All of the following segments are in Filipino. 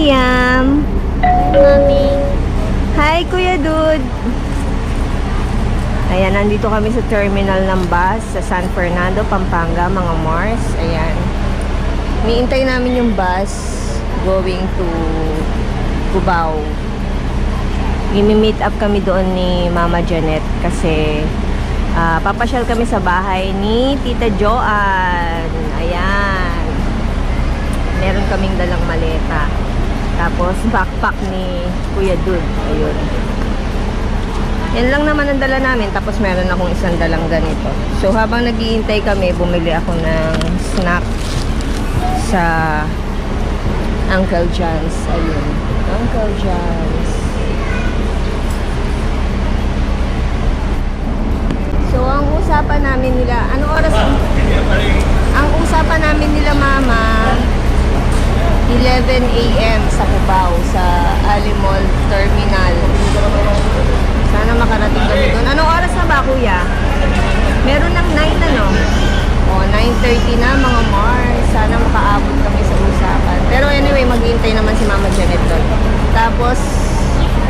Liam. Mami. Hi, Kuya Dude. Ayan, nandito kami sa terminal ng bus sa San Fernando, Pampanga, mga Mars. Ayan. Niintay namin yung bus going to Cubao. I-meet up kami doon ni Mama Janet kasi papasyal kami sa bahay ni Tita Joanne. Ayan. Meron kaming dalang maleta. Tapos backpack ni Kuya Dude. Ayun. Yan lang naman ang dala namin. Tapos meron akong isang dalang ganito. So habang naghihintay kami, bumili ako ng snack sa Uncle John's. Ayun. Uncle John's. So ang usapan namin nila, anong oras? Ang usapan namin nila Mama, 11 AM sa Cubao, sa Alimol Terminal. Sana makarating kami doon. Anong oras na ba, Kuya? Meron ng 9 ano? O, 9:30 na mga Mars. Sana makaabot kami sa usapan. Pero anyway, maghihintay naman si Mama Janet doon. Tapos,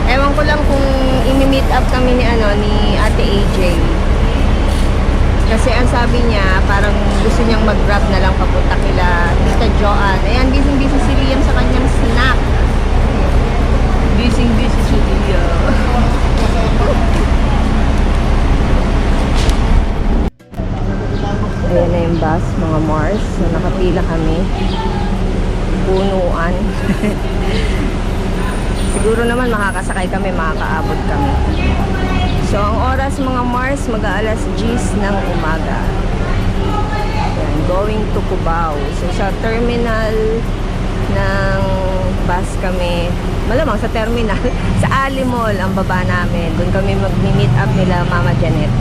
ewan ko lang kung ini-meet up kami ni Ate AJ. Kasi ang sabi niya, parang gusto niyang mag-grab na lang papunta kila Tita Joanne. Ayan, busy-busy si Liam sa kanyang snack. Busy-busy si Liam. Ayan na yung bus, mga Mars. So, nakapila kami. Punuan. Siguro naman makakasakay kami, makakaabot kami. So, ang oras mga Mars, mag-aalas 10 ng umaga. Ayan, going to Cubao. So, sa terminal ng bus kami, malamang sa terminal, sa Alimol ang baba namin. Doon kami mag-meet up nila Mama Janet.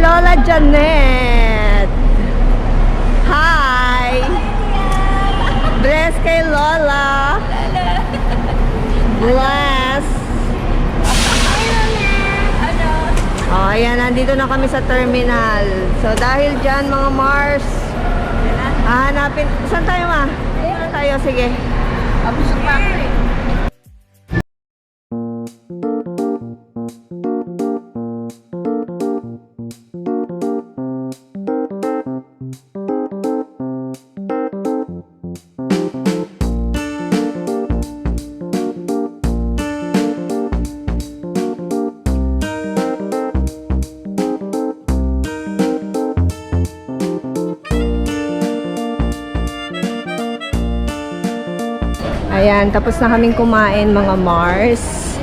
Lola Janet. Hi. Bless kay Lola. Bless. Oh, ayan, nandito na kami sa terminal. So, dahil dyan, mga Mars, hanapin. Saan tayo, Ma? Saan tayo? Sige. Abusok pa ako eh. Ayan, tapos na kaming kumain mga Mars.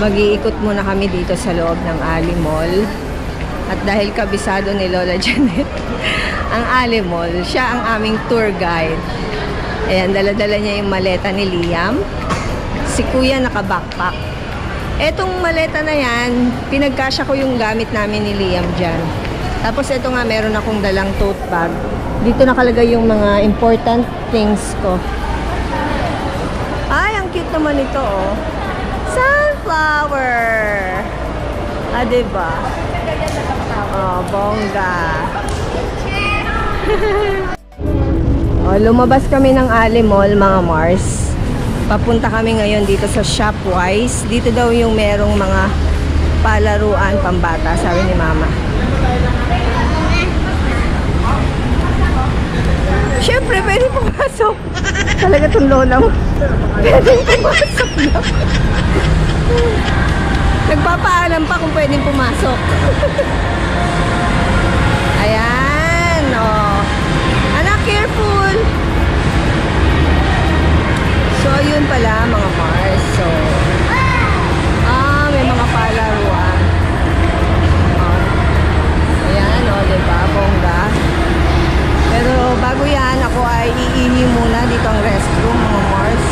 Mag-iikot muna kami dito sa loob ng Alimol. At dahil kabisado ni Lola Janet ang Alimol, siya ang aming tour guide. Ayan, dala-dala niya yung maleta ni Liam. Si Kuya naka-backpack. Etong maleta na yan, pinagkasya ko yung gamit namin ni Liam dyan. Tapos ito nga, meron akong dalang tote bag. Dito nakalagay yung mga important things ko. Ay, ang cute naman ito, oh. Sunflower! Ah, diba? Oh, bongga. Oh, lumabas kami ng Alimol, mga Mars. Papunta kami ngayon dito sa Shopwise. Dito daw yung merong mga palaruan pambata, sabi ni Mama. Siyempre, pwede pumasok. Talaga itong lola mo. Pwede pumasok na. Nagpapaalam pa kung pwedeng pumasok. Ayan, oh. Anak, careful. So, yun pala, mga Mars. So, may mga palaruan. Oh. Ayan, oh, diba? Bongga. Pero bago yan, ako ay iihi muna dito ang restroom, mga Mars.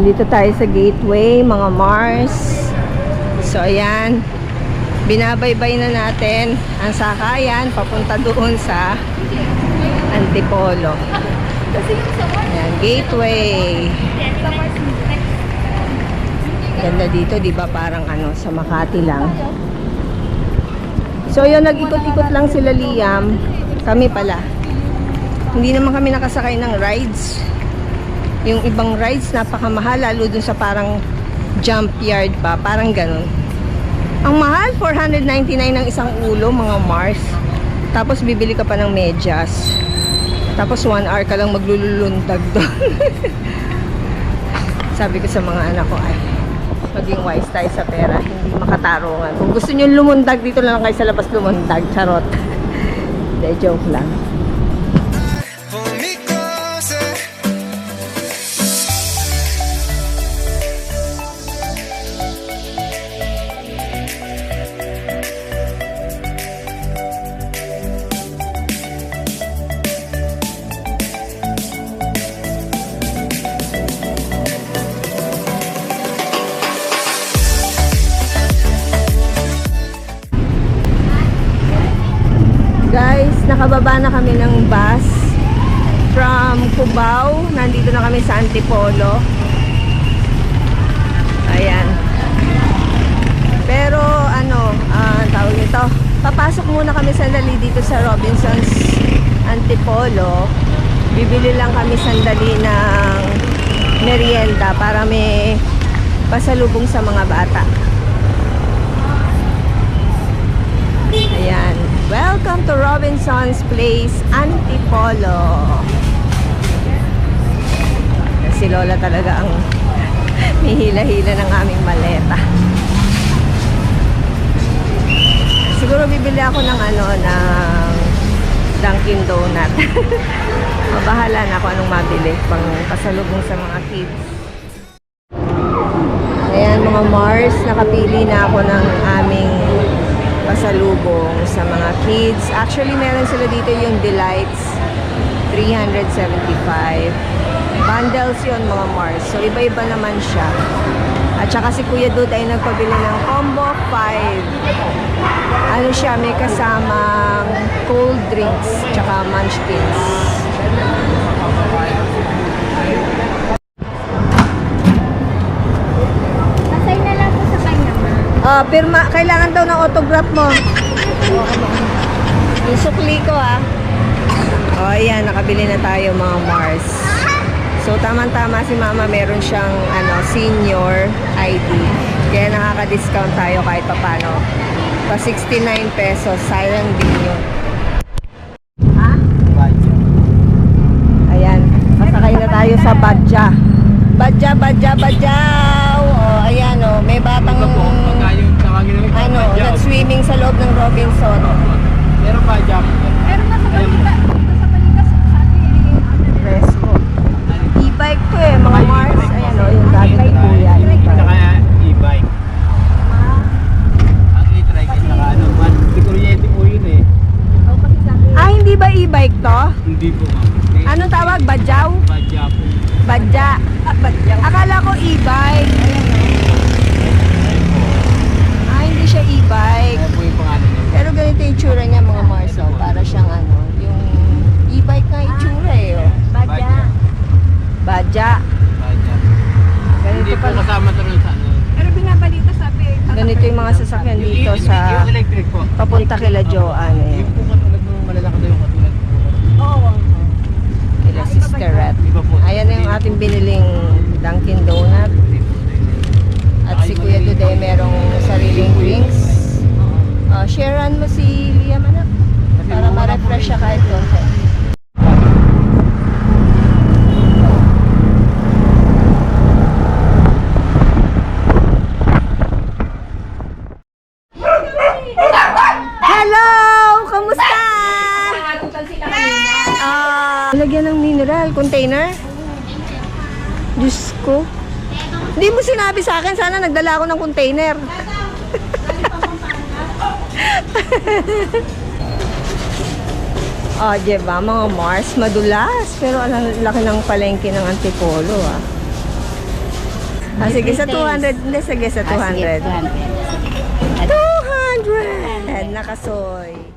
Nandito tayo sa gateway, mga Mars. So, ayan. Binabaybay na natin ang sakayan papunta doon sa Antipolo. Ayan, gateway. Ganda dito, di ba? Parang ano, sa Makati lang. So, yun, nag-ikot-ikot lang sila Liam. Kami pala. Hindi naman kami nakasakay ng rides. Yung ibang rides, napakamahal. Lalo dun sa parang jump yard pa. Parang ganun. Ang mahal, 499 ng isang ulo, mga Mars. Tapos, bibili ka pa ng medyas. Tapos, 1 hour ka lang maglulundag doon. Sabi ko sa mga anak ko, ay, maging wise tayo sa pera. Hindi makatarungan. Kung gusto nyo lumundag, dito lang kayo sa labas lumundag. Charot. Hindi, joke lang. Guys, nakababa na kami ng bus from Cubao. Nandito na kami sa Antipolo. Ayan. Pero ano, tawag nito, papasok muna kami sandali dito sa Robinsons Antipolo. Bibili lang kami sandali ng merienda para may pasalubong sa mga bata. Ayan. Welcome to Robinson's Place, Antipolo. Si Lola talaga ang hihila-hila ng aming maleta. Siguro bibili ako ng ano, ng Dunkin Donut. Mabahala na ako anong mabili pang pasalubong sa mga kids. Ayan mga Mars, nakapili na ako ng aming pasalubong sa mga kids. Actually, meron sila dito yung Delights, 375. Bundles yun mga Mars. So, iba-iba naman siya. At saka si Kuya Dude ay nagpabili ng combo 5. Ano siya, may kasamang cold drinks, tsaka munchkins. Assign na lang po sa kanya. Pirma, kailangan daw ng autograph mo. Yung sukli ko ayan, nakabili na tayo mga Mars. So, tamang-tama si Mama, meron siyang senior ID. Kaya nakaka-discount tayo kahit papano. Pa 69 pesos, sayang din yun. Ha? Ayan, masakay na tayo sa Badja. Badjaw! Ayan may batang nag-swimming sa loob ng Robinson. Meron pa dyan. Pero nasa balita sa atin. Fresco. E-bike to mga Mars. Ayan yung dati kay Kuya. Saka e-bike. Ang e-trike ay saka may kuryente po yun eh. Hindi ba e-bike to? Hindi po ma'am. Anong tawag? Badjaw? Badya po. Badja. Akala ko e-bike. Hindi siya e-bike. Kaya po yung pangalan niya. Pero ganito yung itsura niya mga Mars. Para siyang yung e-bike na itsura Badya. Badja. Badya. Ganito Hindi po pa. kasama to rin sa ano. Pero binabalita sabi. Ganito yung mga sasakyan dito sa Yung electric po. papunta kila Joanne. Yung po katulad ng malalaki na yung katulad po. Oo. Kila Sisterette. Iba po. Ayan na yung ating biniling Dunkin Donut. At si Kuya Dude merong sariling drinks. Sharean mo si Liam anak. Para ma-refresh siya kahit konti. Hello! Kamusta? Lagyan ng mineral container. Diyos ko. Hindi mo sinabi sa akin, sana nagdala ako ng container. Diba, mga Mars, madulas. Pero ang laki ng palengke ng Antipolo, Ah, sige, sa Details. 200. Hindi, sige, sa Ah, sige, 200. 200. 200! Nakasoy.